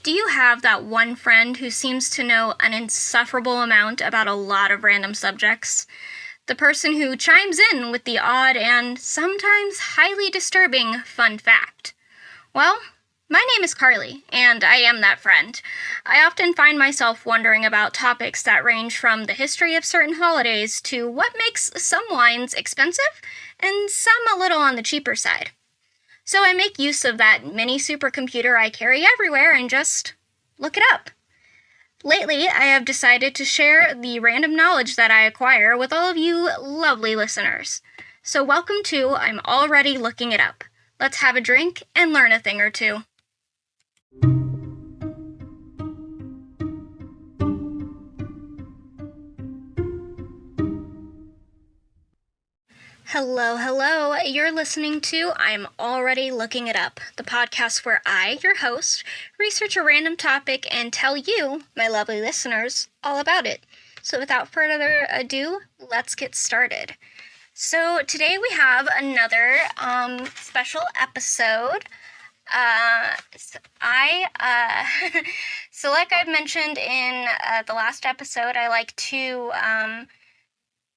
Do you have that one friend who seems to know an insufferable amount about a lot of random subjects? The person who chimes in with the odd and sometimes highly disturbing fun fact. Well, my name is Carly, and I am that friend. I often find myself wondering about topics that range from the history of certain holidays to what makes some wines expensive and some a little on the cheaper side. So I make use of that mini supercomputer I carry everywhere and just look it up. Lately, I have decided to share the random knowledge that I acquire with all of you lovely listeners. So welcome to I'm Already Looking It Up. Let's have a drink and learn a thing or two. Hello. You're listening to I'm Already Looking It Up, the podcast where I, your host, research a random topic and tell you, my lovely listeners, all about it. So without further ado, let's get started. So today we have another special episode. So like I've mentioned in the last episode, I like to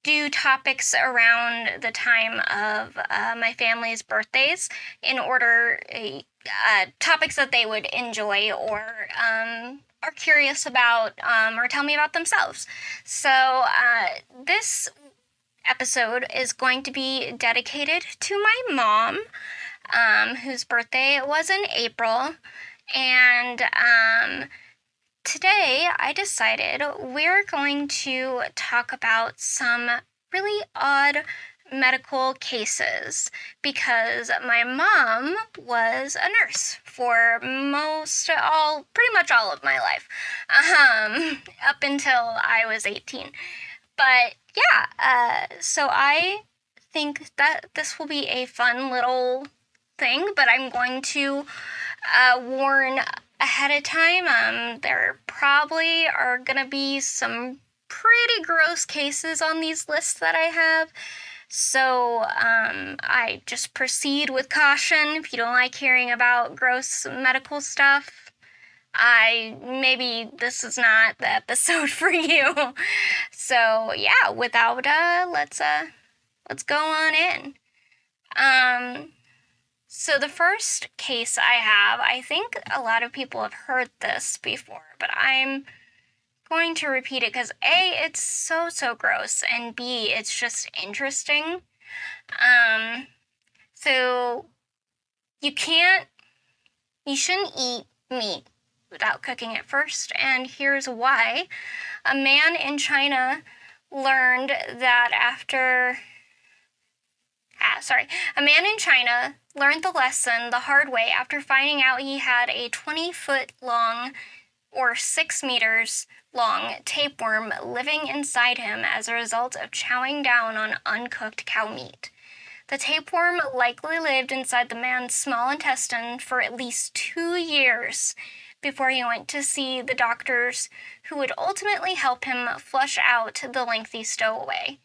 do topics around the time of my family's birthdays in order, topics that they would enjoy or are curious about or tell me about themselves. So this episode is going to be dedicated to my mom, whose birthday was in April, and today I decided we're going to talk about some really odd medical cases because my mom was a nurse for pretty much all of my life, up until I was 18. But yeah, so I think that this will be a fun little thing, but I'm going to warn ahead of time. There probably are gonna be some pretty gross cases on these lists that I have, so I just proceed with caution. If you don't like hearing about gross medical stuff, maybe this is not the episode for you. So yeah, without let's go on in. So the first case I have, I think a lot of people have heard this before, but I'm going to repeat it because A, it's so gross, and B, it's just interesting. So you shouldn't eat meat without cooking it first, and here's why. A man in China learned the lesson the hard way after finding out he had a 20-foot long or 6 meters long tapeworm living inside him as a result of chowing down on uncooked cow meat. The tapeworm likely lived inside the man's small intestine for at least 2 years before he went to see the doctors who would ultimately help him flush out the lengthy stowaway.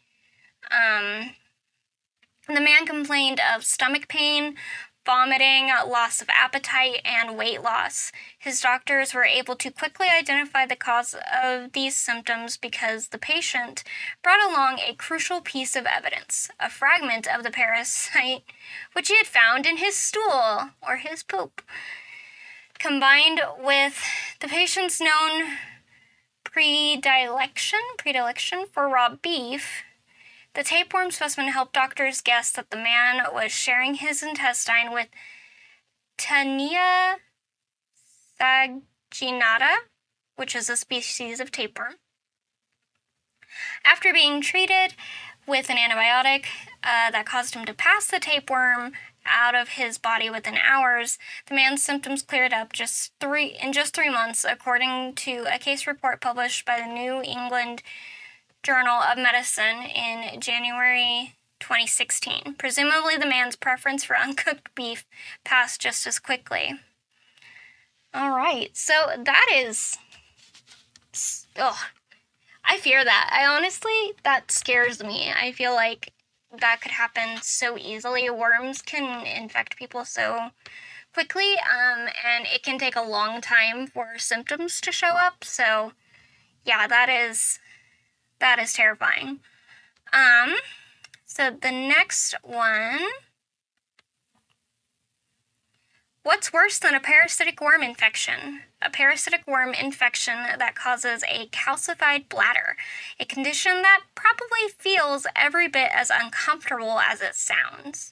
The man complained of stomach pain, vomiting, loss of appetite, and weight loss. His doctors were able to quickly identify the cause of these symptoms because the patient brought along a crucial piece of evidence, a fragment of the parasite which he had found in his stool, or his poop. Combined with the patient's known predilection for raw beef, the tapeworm specimen helped doctors guess that the man was sharing his intestine with Taenia saginata, which is a species of tapeworm. After being treated with an antibiotic that caused him to pass the tapeworm out of his body within hours, the man's symptoms cleared up in just 3 months, according to a case report published by the New England Journal of Medicine in January 2016. Presumably, the man's preference for uncooked beef passed just as quickly. All right, so that is... I fear that. That scares me. I feel like that could happen so easily. Worms can infect people so quickly, and it can take a long time for symptoms to show up. So, yeah, that is terrifying. So the next one. What's worse than a parasitic worm infection? A parasitic worm infection that causes a calcified bladder, a condition that probably feels every bit as uncomfortable as it sounds.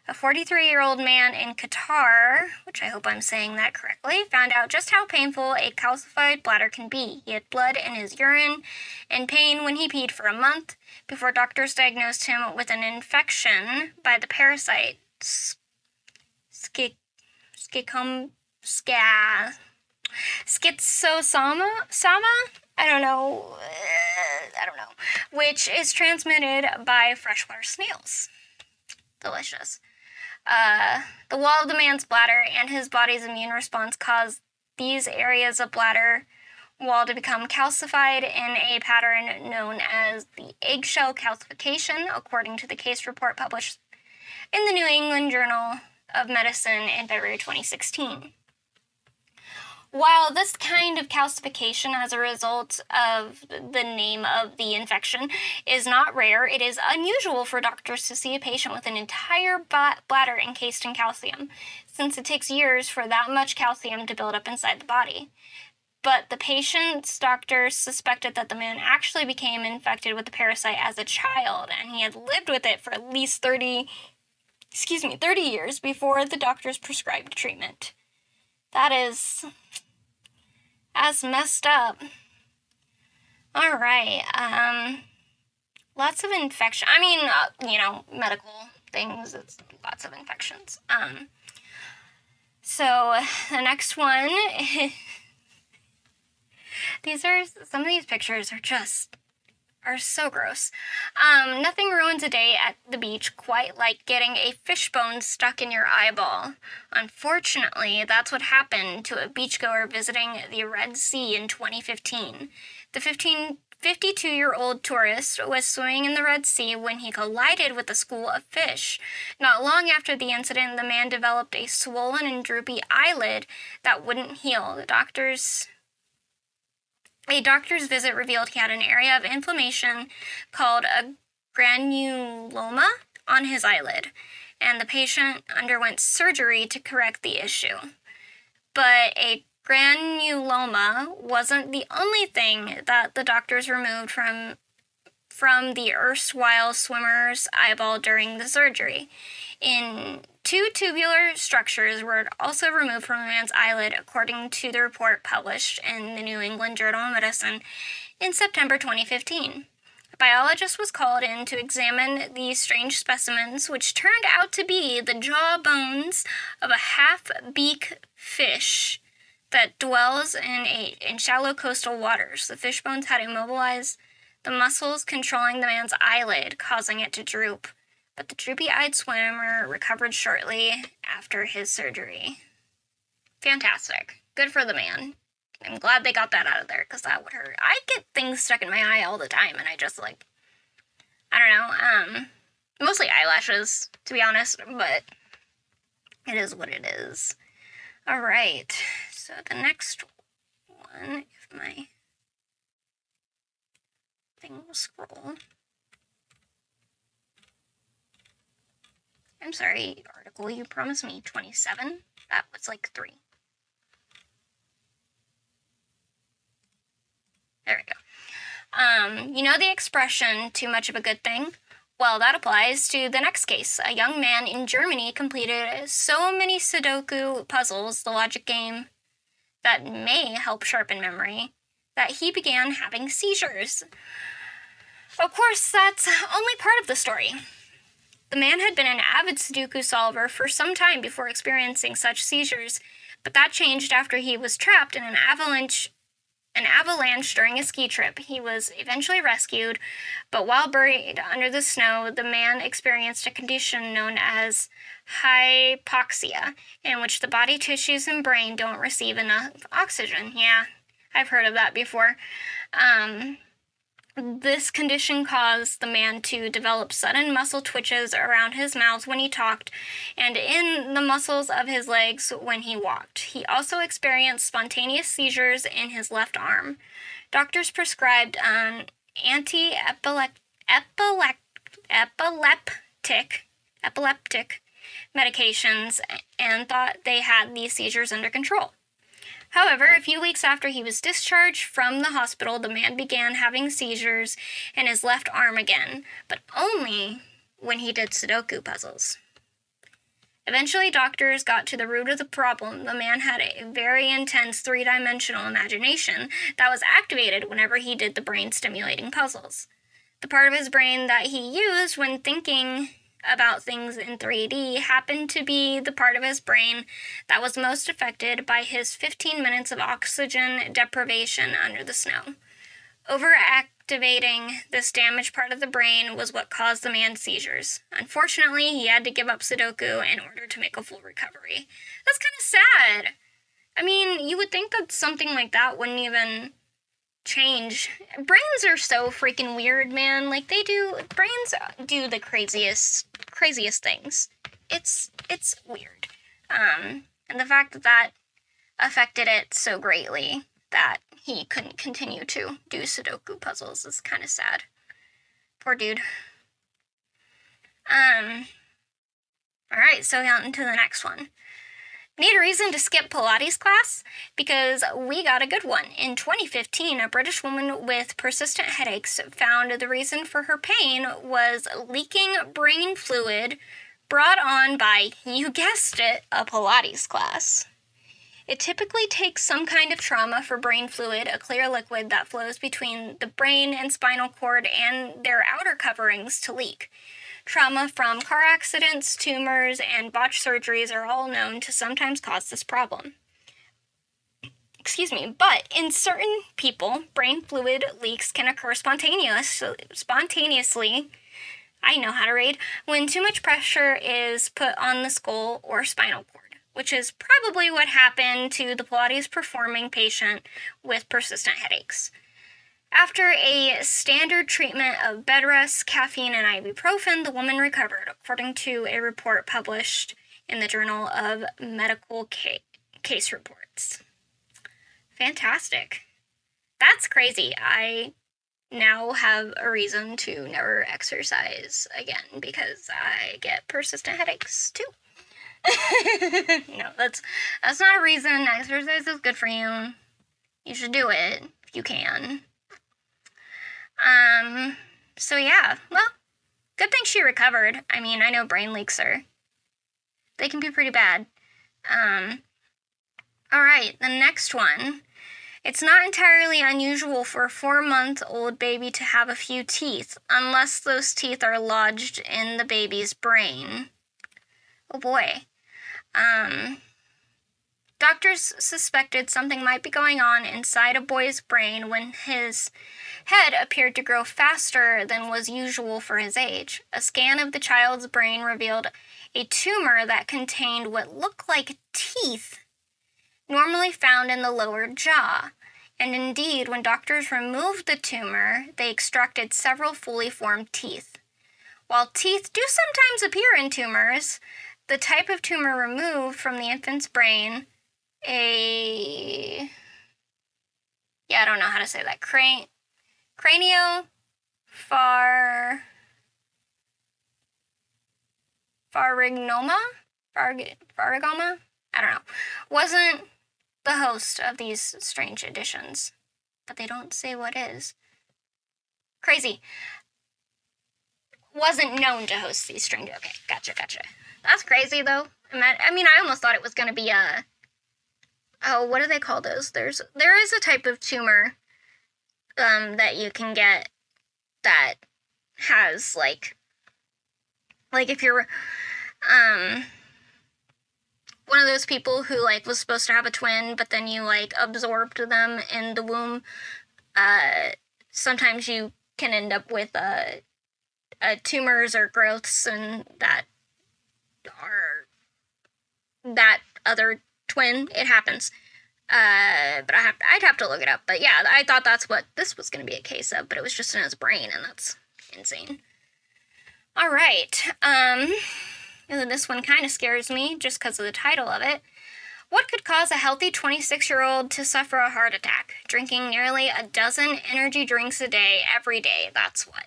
A 43-year-old man in Qatar, which I hope I'm saying that correctly, found out just how painful a calcified bladder can be. He had blood in his urine and pain when he peed for a month before doctors diagnosed him with an infection by the parasite schistosoma? I don't know, which is transmitted by freshwater snails. Delicious. The wall of the man's bladder and his body's immune response caused these areas of bladder wall to become calcified in a pattern known as the eggshell calcification, according to the case report published in the New England Journal of Medicine in February 2016. While this kind of calcification as a result of the name of the infection is not rare, it is unusual for doctors to see a patient with an entire bladder encased in calcium, since it takes years for that much calcium to build up inside the body. But the patient's doctors suspected that the man actually became infected with the parasite as a child, and he had lived with it for at least 30 years before the doctors prescribed treatment. That is... that's messed up. Alright, lots of infection. I mean, medical things, it's lots of infections. So, the next one, some of these pictures are so gross. Nothing ruins a day at the beach quite like getting a fishbone stuck in your eyeball. Unfortunately, that's what happened to a beachgoer visiting the Red Sea in 2015. The 52-year-old tourist was swimming in the Red Sea when he collided with a school of fish. Not long after the incident, the man developed a swollen and droopy eyelid that wouldn't heal. A doctor's visit revealed he had an area of inflammation called a granuloma on his eyelid, and the patient underwent surgery to correct the issue. But a granuloma wasn't the only thing that the doctors removed from the erstwhile swimmer's eyeball during the surgery. Two tubular structures were also removed from the man's eyelid, according to the report published in the New England Journal of Medicine in September 2015. A biologist was called in to examine these strange specimens, which turned out to be the jaw bones of a half-beak fish that dwells in shallow coastal waters. The fish bones had immobilized the muscles controlling the man's eyelid, causing it to droop. But the droopy-eyed swimmer recovered shortly after his surgery. Fantastic. Good for the man. I'm glad they got that out of there, because that would hurt. I get things stuck in my eye all the time, and I just, I don't know, mostly eyelashes, to be honest, but it is what it is. Alright, so the next one, if my thing will scroll... I'm sorry, article, you promised me 27? That was 3. There we go. You know the expression, too much of a good thing? Well, that applies to the next case. A young man in Germany completed so many Sudoku puzzles, the logic game that may help sharpen memory, that he began having seizures. Of course, that's only part of the story. The man had been an avid Sudoku solver for some time before experiencing such seizures, but that changed after he was trapped in an avalanche during a ski trip. He was eventually rescued, but while buried under the snow, the man experienced a condition known as hypoxia, in which the body tissues and brain don't receive enough oxygen. Yeah, I've heard of that before. This condition caused the man to develop sudden muscle twitches around his mouth when he talked and in the muscles of his legs when he walked. He also experienced spontaneous seizures in his left arm. Doctors prescribed epileptic medications and thought they had these seizures under control. However, a few weeks after he was discharged from the hospital, the man began having seizures in his left arm again, but only when he did Sudoku puzzles. Eventually, doctors got to the root of the problem. The man had a very intense three-dimensional imagination that was activated whenever he did the brain-stimulating puzzles. The part of his brain that he used when thinking about things in 3D happened to be the part of his brain that was most affected by his 15 minutes of oxygen deprivation under the snow. Overactivating this damaged part of the brain was what caused the man's seizures. Unfortunately, he had to give up Sudoku in order to make a full recovery. That's kind of sad. I mean, you would think that something like that wouldn't even change. Brains are so freaking weird, man. Like, brains do the craziest things. It's weird. And the fact that that affected it so greatly that he couldn't continue to do Sudoku puzzles is kind of sad. Poor dude. Alright, so on to the next one. Need a reason to skip Pilates class? Because we got a good one. In 2015, a British woman with persistent headaches found the reason for her pain was leaking brain fluid brought on by, you guessed it, a Pilates class. It typically takes some kind of trauma for brain fluid, a clear liquid that flows between the brain and spinal cord and their outer coverings, to leak. Trauma from car accidents, tumors, and botched surgeries are all known to sometimes cause this problem. But in certain people, brain fluid leaks can occur spontaneously, I know how to read, when too much pressure is put on the skull or spinal cord, which is probably what happened to the Pilates performing patient with persistent headaches. After a standard treatment of bed rest, caffeine, and ibuprofen, the woman recovered, according to a report published in the Journal of Medical Case Reports. Fantastic. That's crazy. I now have a reason to never exercise again because I get persistent headaches too. No, that's not a reason. Exercise is good for you. You should do it if you can. So yeah, well, good thing she recovered. I mean, I know brain leaks they can be pretty bad. Alright, the next one. It's not entirely unusual for a 4-month-old baby to have a few teeth, unless those teeth are lodged in the baby's brain. Oh boy. Doctors suspected something might be going on inside a boy's brain when his head appeared to grow faster than was usual for his age. A scan of the child's brain revealed a tumor that contained what looked like teeth, normally found in the lower jaw. And indeed, when doctors removed the tumor, they extracted several fully formed teeth. While teeth do sometimes appear in tumors, the type of tumor removed from the infant's brain, I don't know how to say that, pharyngioma, I don't know, wasn't the host of these strange additions, but they don't say what is. Crazy. Wasn't known to host these strange, okay, gotcha. That's crazy, though. I mean, I almost thought it was going to be what do they call those? There is a type of tumor, that you can get that has, like if you're, one of those people who, was supposed to have a twin, but then you, absorbed them in the womb, sometimes you can end up with, tumors or growths and that are that other twin. It happens. But I I'd have to look it up. But yeah, I thought that's what this was going to be a case of, but it was just in his brain, and that's insane. All right. This one kind of scares me just because of the title of it. What could cause a healthy 26-year-old to suffer a heart attack? Drinking nearly a dozen energy drinks a day every day. That's what.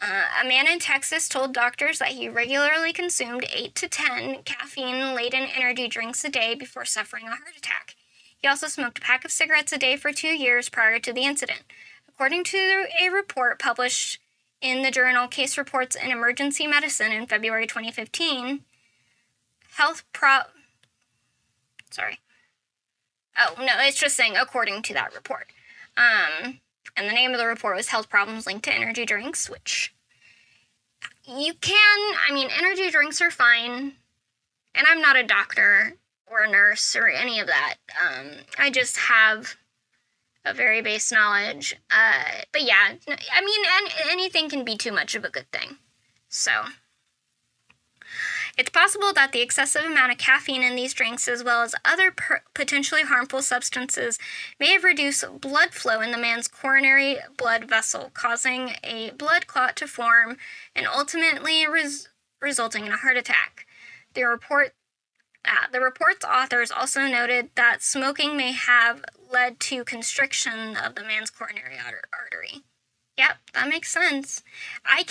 A man in Texas told doctors that he regularly consumed 8 to 10 caffeine-laden energy drinks a day before suffering a heart attack. He also smoked a pack of cigarettes a day for 2 years prior to the incident. According to a report published in the journal Case Reports in Emergency Medicine in February 2015, it's just saying according to that report. And the name of the report was Health Problems Linked to Energy Drinks, which energy drinks are fine. And I'm not a doctor or a nurse or any of that. I just have a very base knowledge. But yeah, anything can be too much of a good thing. So it's possible that the excessive amount of caffeine in these drinks, as well as other potentially harmful substances, may have reduced blood flow in the man's coronary blood vessel, causing a blood clot to form and ultimately resulting in a heart attack. The report's authors also noted that smoking may have led to constriction of the man's coronary artery. Yep, that makes sense. I've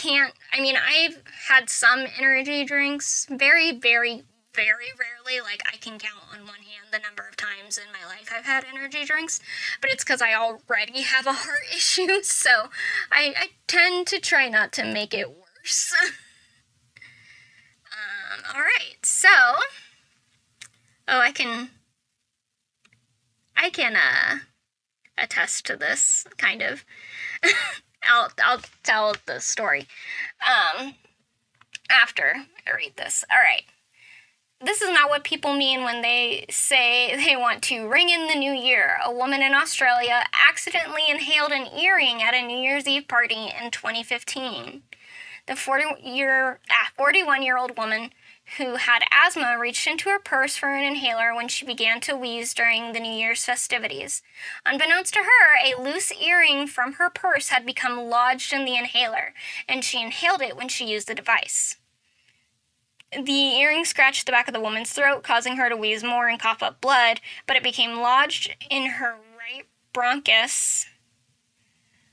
had some energy drinks, very, very, very rarely. Like, I can count on one hand the number of times in my life I've had energy drinks, but it's because I already have a heart issue, so I tend to try not to make it worse. Alright, so, I can attest to this, kind of. I'll tell the story after I read this. All right. This is not what people mean when they say they want to ring in the new year. A woman in Australia accidentally inhaled an earring at a New Year's Eve party in 2015. The 41-year-old woman who had asthma reached into her purse for an inhaler when she began to wheeze during the New Year's festivities. Unbeknownst to her, a loose earring from her purse had become lodged in the inhaler, and she inhaled it when she used the device. The earring scratched the back of the woman's throat, causing her to wheeze more and cough up blood, but it became lodged in her right bronchus,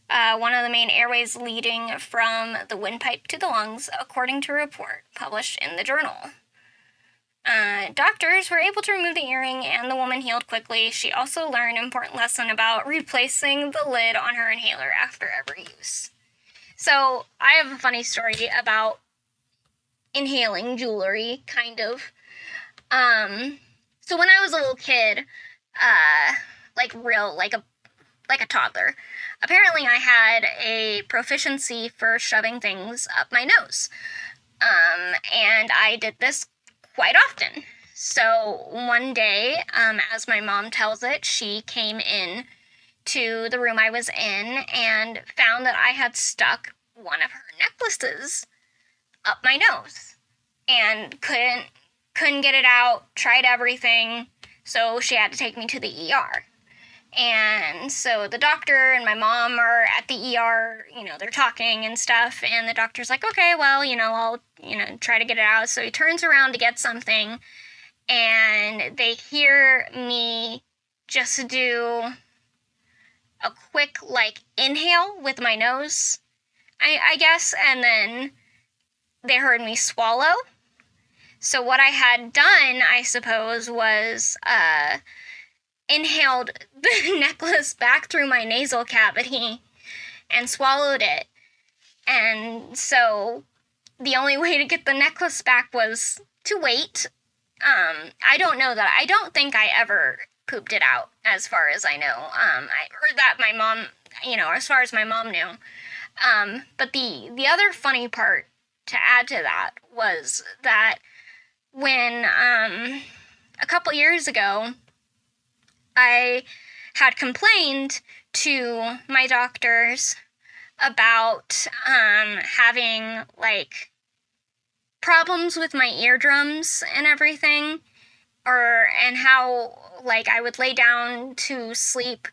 one of the main airways leading from the windpipe to the lungs, according to a report published in the journal. Doctors were able to remove the earring, and the woman healed quickly. She also learned an important lesson about replacing the lid on her inhaler after every use. So, I have a funny story about inhaling jewelry, kind of. So when I was a little kid, like a toddler, apparently I had a proficiency for shoving things up my nose. And I did this quite often. So one day, as my mom tells it, she came in to the room I was in and found that I had stuck one of her necklaces up my nose and couldn't get it out, tried everything, so she had to take me to the ER. And so the doctor and my mom are at the ER, they're talking and stuff, and the doctor's like, okay, well, I'll, try to get it out. So he turns around to get something, and they hear me just do a quick, inhale with my nose, I guess, and then they heard me swallow. So what I had done, I suppose, was inhaled the necklace back through my nasal cavity and swallowed it. And so the only way to get the necklace back was to wait. I don't know that. I don't think I ever pooped it out, as far as I know. I heard that my mom, as far as my mom knew. But the other funny part to add to that was that when, a couple years ago, I had complained to my doctors about, having, problems with my eardrums and everything, and how like, I would lay down to sleep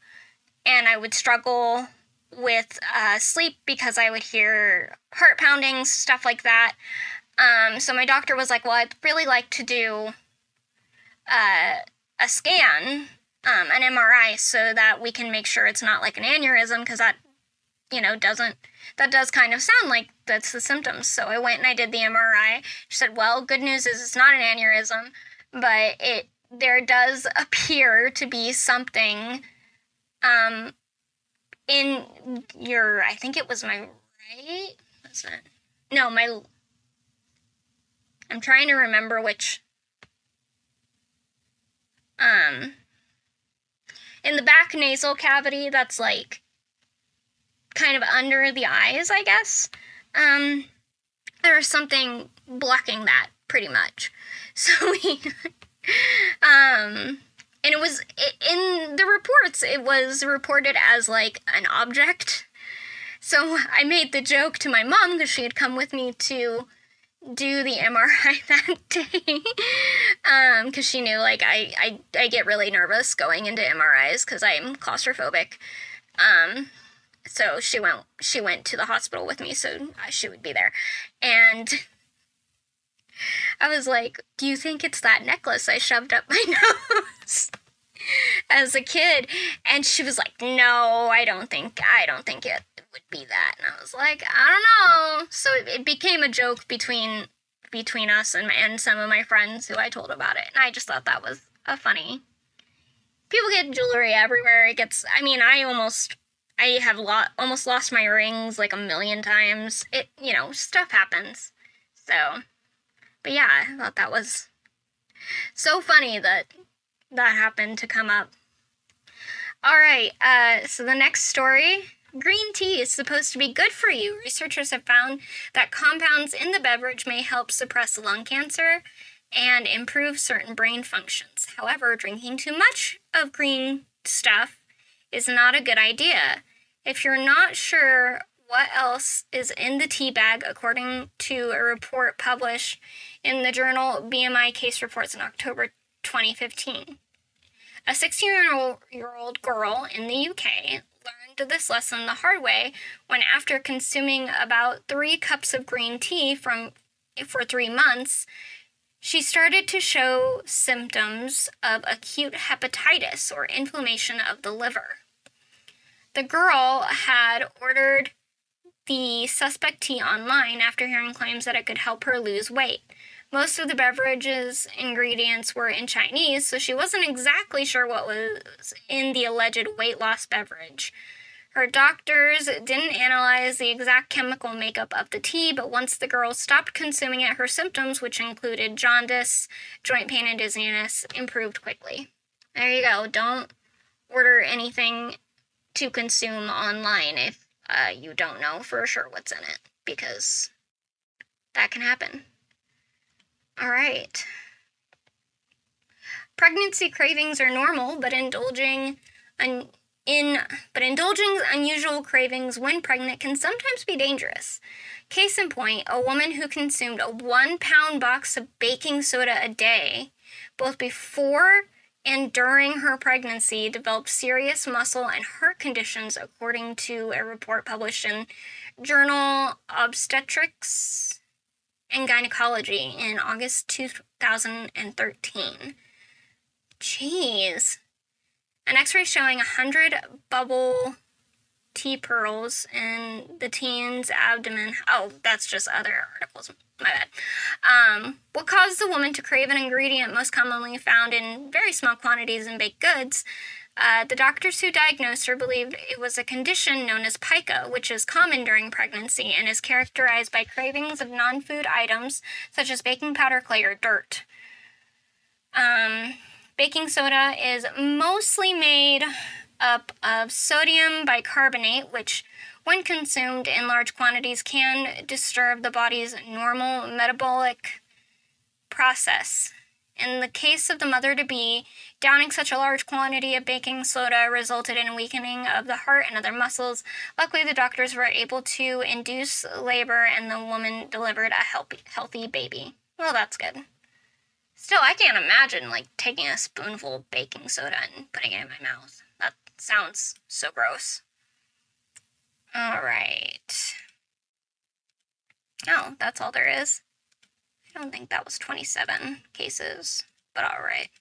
and I would struggle with sleep because I would hear heart pounding, stuff like that. So my doctor was like, well, I'd really like to do a scan, an MRI, so that we can make sure it's not like an aneurysm, because that, that does kind of sound like that's the symptoms. So I went and I did the MRI. She said, well, good news is it's not an aneurysm, but there does appear to be something in your, I think it was my right? What's that? No, I'm trying to remember which, in the back nasal cavity, that's like kind of under the eyes, I guess. There was something blocking that pretty much. So and it was, in the reports, it was reported as like an object. So I made the joke to my mom, because she had come with me to do the MRI that day, because she knew, like, I get really nervous going into MRIs because I'm claustrophobic. So she went to the hospital with me, so she would be there. And I was like, do you think it's that necklace I shoved up my nose as a kid? And she was like, no, I don't think it would be that. And I was like, I don't know. So it became a joke between us and some of my friends who I told about it. And I just thought that was a funny. People get jewelry everywhere. I have almost lost my rings like 1,000,000 times. Stuff happens. So, but yeah, I thought that was so funny that happened to come up. All right, so the next story. Green tea is supposed to be good for you. Researchers have found that compounds in the beverage may help suppress lung cancer and improve certain brain functions. However, drinking too much of green stuff is not a good idea. If you're not sure what else is in the tea bag, according to a report published in the journal BMI Case Reports in October 2015. A 16-year-old girl in the UK learned this lesson the hard way when, after consuming about 3 cups of green tea for 3 months, she started to show symptoms of acute hepatitis, or inflammation of the liver. The girl had ordered the suspect tea online after hearing claims that it could help her lose weight. Most of the beverage's ingredients were in Chinese, so she wasn't exactly sure what was in the alleged weight loss beverage. Her doctors didn't analyze the exact chemical makeup of the tea, but once the girl stopped consuming it, her symptoms, which included jaundice, joint pain, and dizziness, improved quickly. There you go. Don't order anything to consume online if you don't know for sure what's in it, because that can happen. All right. Pregnancy cravings are normal, but indulging unusual cravings when pregnant can sometimes be dangerous. Case in point, a woman who consumed a 1-pound box of baking soda a day, both before and during her pregnancy, developed serious muscle and heart conditions, according to a report published in Journal Obstetrics and Gynecology in August 2013. Jeez. An x-ray showing 100 bubble tea pearls in the teen's abdomen. Oh, that's just other articles. My bad. What caused the woman to crave an ingredient most commonly found in very small quantities in baked goods? The doctors who diagnosed her believed it was a condition known as pica, which is common during pregnancy and is characterized by cravings of non-food items such as baking powder, clay, or dirt. Baking soda is mostly made up of sodium bicarbonate, which, when consumed in large quantities, can disturb the body's normal metabolic process. In the case of the mother-to-be, downing such a large quantity of baking soda resulted in a weakening of the heart and other muscles. Luckily, the doctors were able to induce labor, and the woman delivered a healthy baby. Well, that's good. Still, I can't imagine, like, taking a spoonful of baking soda and putting it in my mouth. That sounds so gross. Alright. Oh, that's all there is. I don't think that was 27 cases, but alright.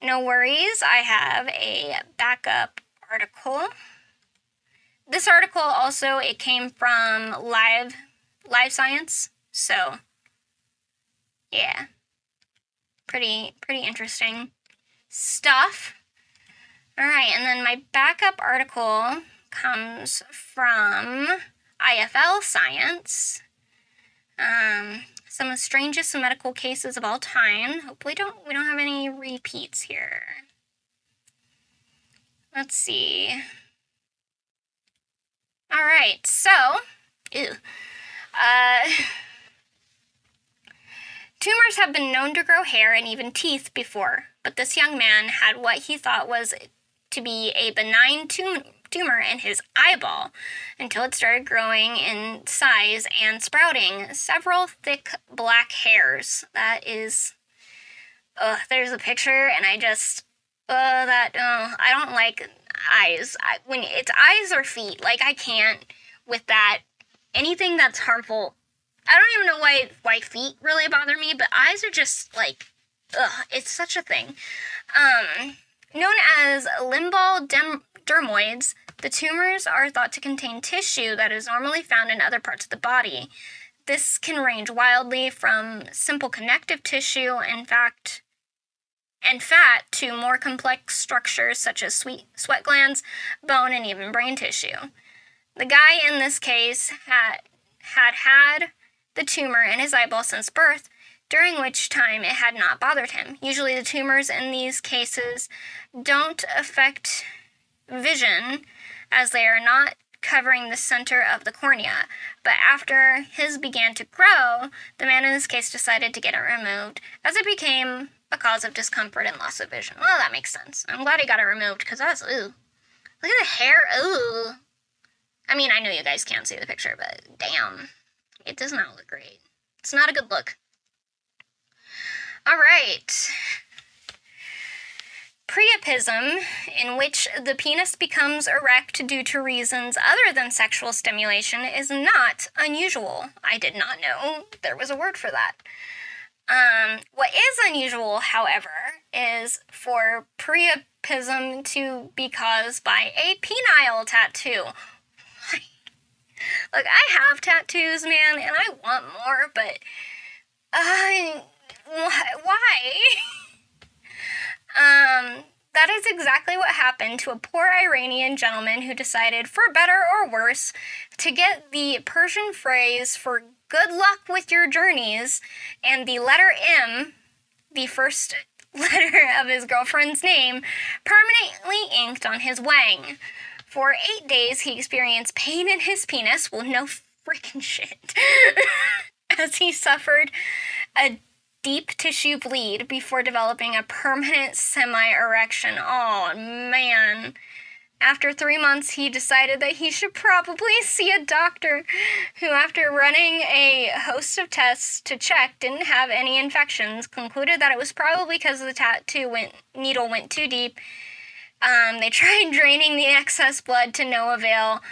No worries, I have a backup article. This article also, it came from Live Science, so yeah. Pretty interesting stuff. Alright, and then my backup article comes from IFL Science. Some of the strangest medical cases of all time. Hopefully we don't have any repeats here. Let's see. Alright, so, tumors have been known to grow hair and even teeth before, but this young man had what he thought was to be a benign tumor in his eyeball until it started growing in size and sprouting several thick black hairs. That is, there's a picture and I just, I don't like eyes. When it's eyes or feet, like I can't with that. Anything that's harmful. I don't even know why feet really bother me, but eyes are just like, it's such a thing. Known as limbal dermoids, the tumors are thought to contain tissue that is normally found in other parts of the body. This can range wildly from simple connective tissue, and fat to more complex structures such as sweat glands, bone, and even brain tissue. The guy in this case had the tumor in his eyeball since birth, during which time it had not bothered him. Usually the tumors in these cases don't affect vision, as they are not covering the center of the cornea. But after his began to grow, the man in this case decided to get it removed, as it became a cause of discomfort and loss of vision. Well, that makes sense. I'm glad he got it removed, because that's, Look at the hair, I mean, I know you guys can't see the picture, but damn. It does not look great. It's not a good look. Alright. Priapism, in which the penis becomes erect due to reasons other than sexual stimulation, is not unusual. I did not know there was a word for that. What is unusual, however, is for priapism to be caused by a penile tattoo. Look, I have tattoos, man, and I want more, but why? That is exactly what happened to a poor Iranian gentleman who decided, for better or worse, to get the Persian phrase for good luck with your journeys and the letter M, the first letter of his girlfriend's name, permanently inked on his wang. For 8 days, he experienced pain in his penis. Well, no freaking shit. As he suffered a deep tissue bleed before developing a permanent semi-erection. Oh, man. After 3 months, he decided that he should probably see a doctor who, after running a host of tests to check didn't have any infections, concluded that it was probably because the tattoo needle went too deep. They tried draining the excess blood to no avail,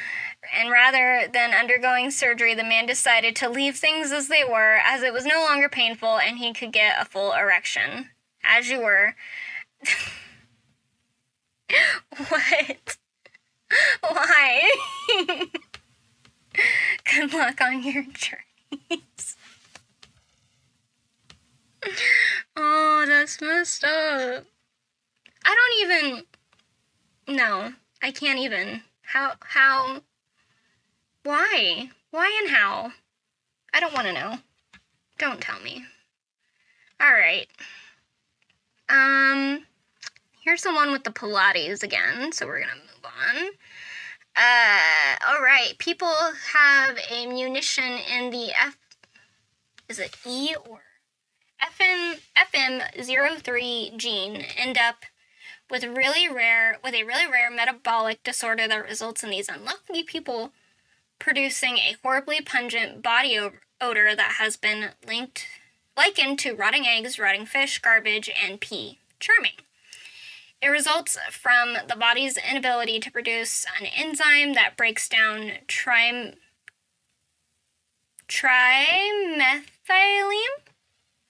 and rather than undergoing surgery, the man decided to leave things as they were, as it was no longer painful and he could get a full erection. As you were. What? Why? Good luck on your journeys. Oh, that's messed up. I don't even... No, I can't even. How? Why? Why and how? I don't want to know. Don't tell me. Alright. Here's the one with the Pilates again, so we're gonna move on. Alright, people have a munition in the is it E or FM03 gene end up with a really rare metabolic disorder that results in these unlucky people producing a horribly pungent body odor that has been linked likened to rotting eggs, rotting fish, garbage, and pee. Charming. It results from the body's inability to produce an enzyme that breaks down trimethylene?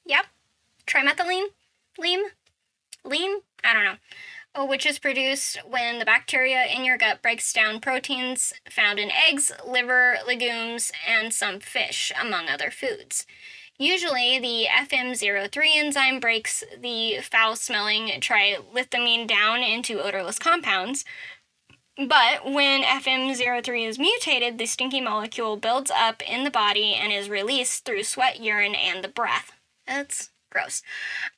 Yep. Trimethylene? Lean? I don't know. Which is produced when the bacteria in your gut breaks down proteins found in eggs, liver, legumes, and some fish, among other foods. Usually, the FM03 enzyme breaks the foul-smelling trilithamine down into odorless compounds. But when FM03 is mutated, the stinky molecule builds up in the body and is released through sweat, urine, and the breath. That's gross.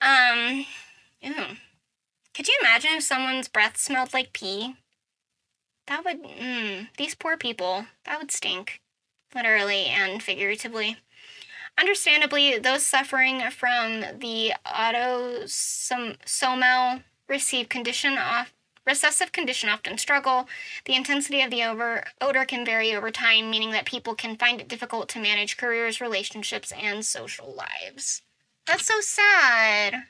Ew. Could you imagine if someone's breath smelled like pee? That would, these poor people, that would stink. Literally and figuratively. Understandably, those suffering from the autosomal recessive condition often struggle. The intensity of the odor can vary over time, meaning that people can find it difficult to manage careers, relationships, and social lives. That's so sad.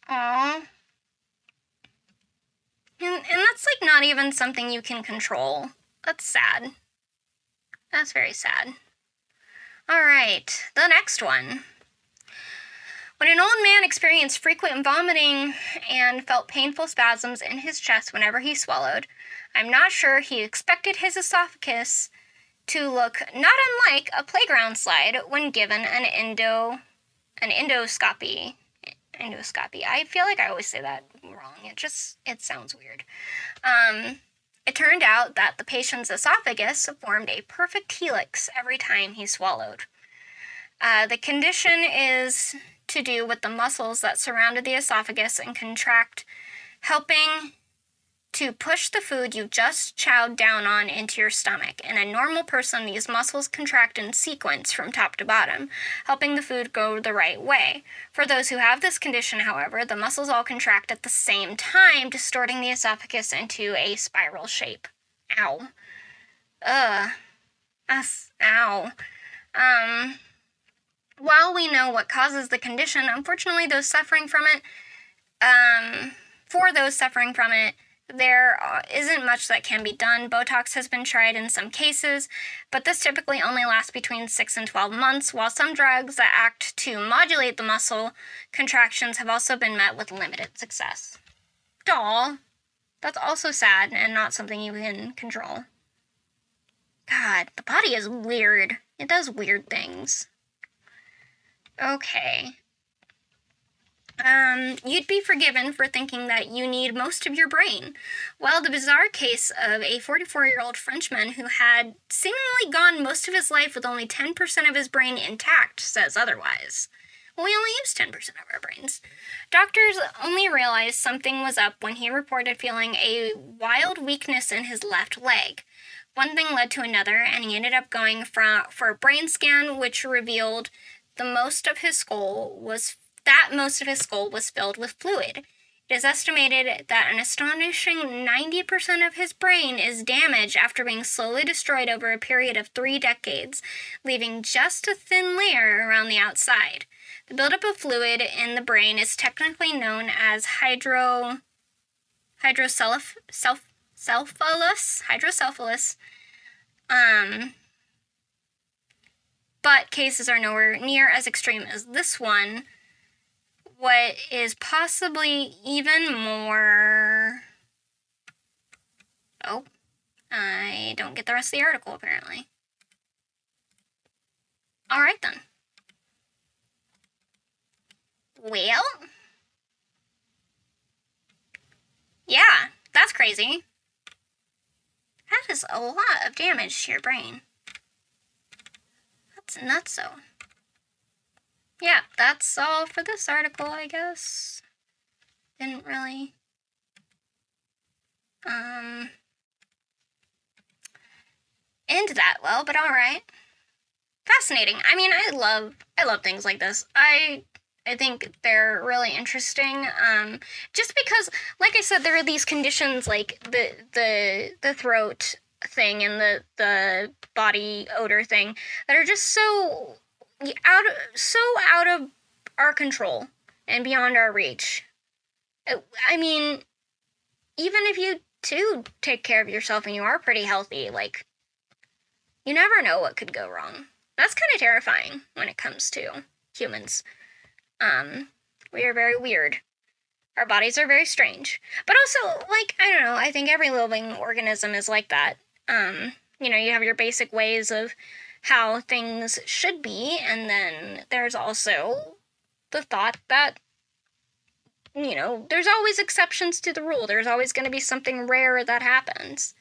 Aww. And that's like not even something you can control. That's sad. That's very sad. Alright, the next one. When an old man experienced frequent vomiting and felt painful spasms in his chest whenever he swallowed, I'm not sure he expected his esophagus to look not unlike a playground slide when given an endoscopy. Endoscopy. I feel like I always say that wrong. It sounds weird. It turned out that the patient's esophagus formed a perfect helix every time he swallowed. The condition is to do with the muscles that surrounded the esophagus and contract, helping to push the food you just chowed down on into your stomach. In a normal person, these muscles contract in sequence from top to bottom, helping the food go the right way. For those who have this condition, however, the muscles all contract at the same time, distorting the esophagus into a spiral shape. Ow. Ow. While we know what causes the condition, unfortunately, for those suffering from it, there isn't much that can be done. Botox has been tried in some cases, but this typically only lasts between 6 and 12 months, while some drugs that act to modulate the muscle contractions have also been met with limited success. Aw, that's also sad and not something you can control. God, the body is weird. It does weird things. Okay. You'd be forgiven for thinking that you need most of your brain. Well, the bizarre case of a 44-year-old Frenchman who had seemingly gone most of his life with only 10% of his brain intact says otherwise. Well, we only use 10% of our brains. Doctors only realized something was up when he reported feeling a wild weakness in his left leg. One thing led to another, and he ended up going for a brain scan, which revealed most of his skull was filled with fluid. It is estimated that an astonishing 90% of his brain is damaged after being slowly destroyed over a period of 3 decades, leaving just a thin layer around the outside. The buildup of fluid in the brain is technically known as hydrocephalus. But cases are nowhere near as extreme as this one. What is possibly even more... Oh, I don't get the rest of the article, apparently. Alright then. Well... Yeah, that's crazy. That is a lot of damage to your brain. That's nutso. Yeah, that's all for this article, I guess. Didn't really end that well, but alright. Fascinating. I mean, I love things like this. I think they're really interesting. Just because, like I said, there are these conditions like the throat thing and the body odor thing that are just so out of our control and beyond our reach. I mean, even if you do take care of yourself and you are pretty healthy, like, you never know what could go wrong. That's kind of terrifying when it comes to humans. We are very weird. Our bodies are very strange. But also, like, I don't know, I think every living organism is like that. You have your basic ways of how things should be, and then there's also the thought that, there's always exceptions to the rule. There's always going to be something rare that happens.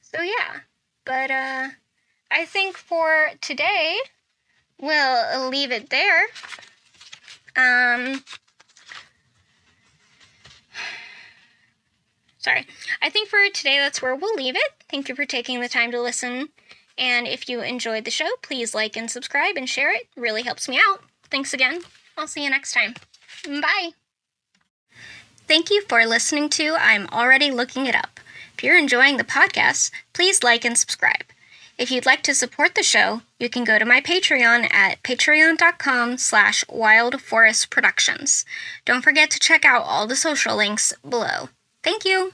So, yeah. But, I think for today, we'll leave it there. I think for today, that's where we'll leave it. Thank you for taking the time to listen. And if you enjoyed the show, please like and subscribe and share it. It really helps me out. Thanks again. I'll see you next time. Bye. Thank you for listening to I'm Already Looking It Up. If you're enjoying the podcast, please like and subscribe. If you'd like to support the show, you can go to my Patreon at patreon.com/wildforestproductions. Don't forget to check out all the social links below. Thank you!